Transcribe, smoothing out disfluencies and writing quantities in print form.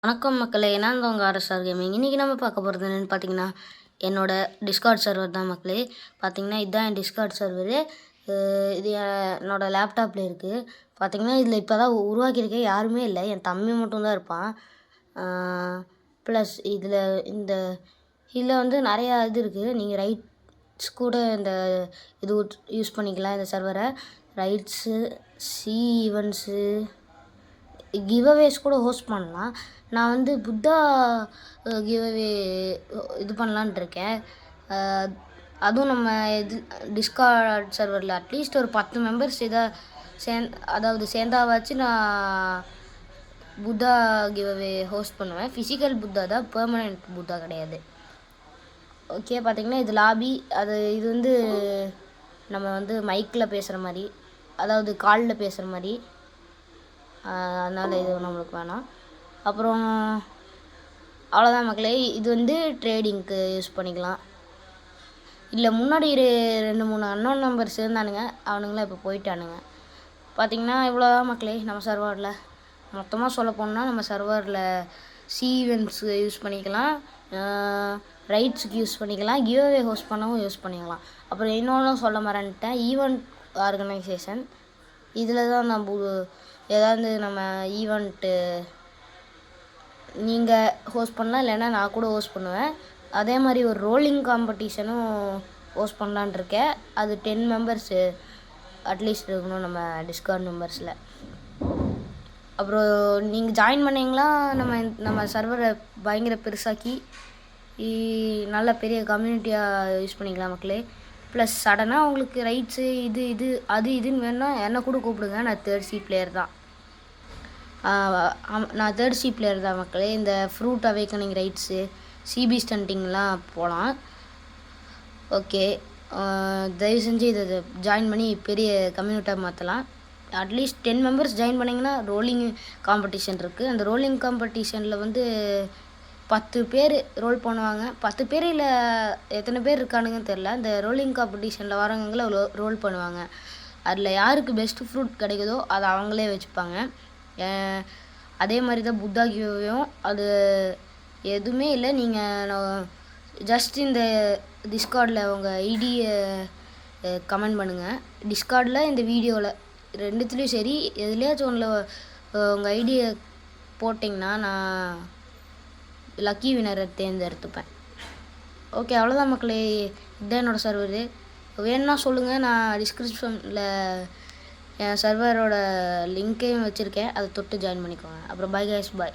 வணக்கம் மக்களே, நான் தான் உங்கள் ஆர்எஸ்ஆர் கேமிங். இன்றைக்கி நம்ம பார்க்க போகிறது என்னென்னு பார்த்தீங்கன்னா, என்னோடய டிஸ்கார்ட் சர்வர் தான் மக்களே. பார்த்தீங்கன்னா இதுதான் என் டிஸ்கார்ட் சர்வரு. இது என்னோடய லேப்டாப்பில் இருக்குது. பார்த்தீங்கன்னா இதில் இப்போ தான் உருவாக்கியிருக்க யாருமே இல்லை, என் தம்பி மட்டும்தான் இருப்பான். ப்ளஸ் இதில் வந்து நிறையா இது இருக்குது. நீங்கள் ரைட்ஸ் கூட இந்த இது யூஸ் பண்ணிக்கலாம். இந்த சர்வரை ரைட்ஸு, சி ஈவெண்ட்ஸு, கிவ்அவேஸ் கூட ஹோஸ்ட் பண்ணலாம். நான் வந்து புத்தா கிவ்அவே இது பண்ணலான்ட்டு இருக்கேன். அதுவும் நம்ம டிஸ்கார்ட் சர்வரில் அட்லீஸ்ட் ஒரு 10 மெம்பர்ஸ் சேர்ந்தாவாச்சு நான் புத்தா கிவ்அவே ஹோஸ்ட் பண்ணுவேன். ஃபிசிக்கல் புத்தா தான், பெர்மனெண்ட் புத்தா கிடையாது. ஓகே, பார்த்திங்கன்னா இது லாபி. இது வந்து நம்ம வந்து மைக்கில் பேசுகிற மாதிரி, அதாவது காலில் பேசுகிற மாதிரி. அதனால் இது நம்மளுக்கு வேணாம். அப்புறம் அவ்வளோதான் மக்களே. இது வந்து ட்ரேடிங்க்கு யூஸ் பண்ணிக்கலாம். இல்லை முன்னாடி 2-3 அன்னோன் நம்பர்ஸ் இருந்தானுங்க, அவனுங்களாம் இப்போ போயிட்டானுங்க. பார்த்திங்கன்னா இவ்வளோதான் மக்களே. நம்ம சர்வரில் மொத்தமாக சொல்ல போனால் நம்ம சர்வரில் சி ஈவெண்ட்ஸு யூஸ் பண்ணிக்கலாம், ரைட்ஸுக்கு யூஸ் பண்ணிக்கலாம், கிவ்அவே ஹோஸ்ட் பண்ணவும் யூஸ் பண்ணிக்கலாம். அப்புறம் இன்னொன்றும் சொல்ல மறந்துட்டேன், ஈவெண்ட் ஆர்கனைசேஷன். இதில் தான் ஏதாவது நம்ம ஈவெண்ட்டு நீங்கள் ஹோஸ்ட் பண்ணலாம், இல்லைன்னா நான் கூட ஹோஸ்ட் பண்ணுவேன். அதே மாதிரி ஒரு ரோலிங் காம்படிஷனும் ஹோஸ்ட் பண்ணலான் இருக்கேன். அது 10 மெம்பர்ஸு அட்லீஸ்ட் இருக்கணும் நம்ம டிஸ்கார்ட் மெம்பர்ஸில். அப்புறம் நீங்கள் ஜாயின் பண்ணிங்களா, நம்ம சர்வரை பயங்கர பெருசாக்கி நல்ல பெரிய கம்யூனிட்டியாக யூஸ் பண்ணிக்கலாம் மக்களே. ப்ளஸ் சடனாக உங்களுக்கு ரைட்ஸு இதுன்னு வேணுன்னா என்ன கூட கூப்பிடுங்க. நான் 3rd C பிளேயர் தான். நான் 3rd C பிளேயர் தான் மக்களே. இந்த ஃப்ரூட் அவேக்கனிங் ரைட்ஸு, சிபி ஸ்டண்டிங்லாம் போகலாம். ஓகே, தயவு செஞ்சு இதை ஜாயின் பண்ணி பெரிய கம்யூனிட்டியாக மாற்றலாம். அட்லீஸ்ட் 10 மெம்பர்ஸ் ஜாயின் பண்ணிங்கன்னா ரோலிங் காம்படிஷன் இருக்குது. அந்த ரோலிங் காம்படிஷனில் வந்து 10 பேர் ரோல் பண்ணுவாங்க. 10 பேர் இல்லை, எத்தனை பேர் இருக்கானுங்கன்னு தெரில. இந்த ரோலிங் காம்படிஷனில் வரவங்களை ரோல் பண்ணுவாங்க. அதில் யாருக்கு பெஸ்ட்டு ஃப்ரூட் கிடைக்குதோ அதை அவங்களே வச்சுப்பாங்க. அதே மாதிரி தான் புத்தா கிவ்அவேயும். அது எதுவுமே இல்லை, நீங்கள் ஜஸ்ட் இந்த டிஸ்கார்டில் உங்கள் ஐடியை கமெண்ட் பண்ணுங்கள். டிஸ்கார்டில் இந்த வீடியோவில் 2த்துலேயும் சரி, எதுலேயாச்சும் ஒன்றில் உங்கள் ஐடியை போட்டிங்கன்னா நான் லக்கி வினரை தேர்ந்தெடுத்துப்பேன். ஓகே, அவ்வளோதான் மக்களே. இதுதான் என்னோடய சர்வரு. வேணும்னா சொல்லுங்கள், நான் டிஸ்கிரிப்ஷனில் என் சர்வரோட லிங்க்கையும் வச்சுருக்கேன், அதை தொட்டு ஜாயின் பண்ணிக்கோங்க. அப்புறம் பை கைஸ், பாய்.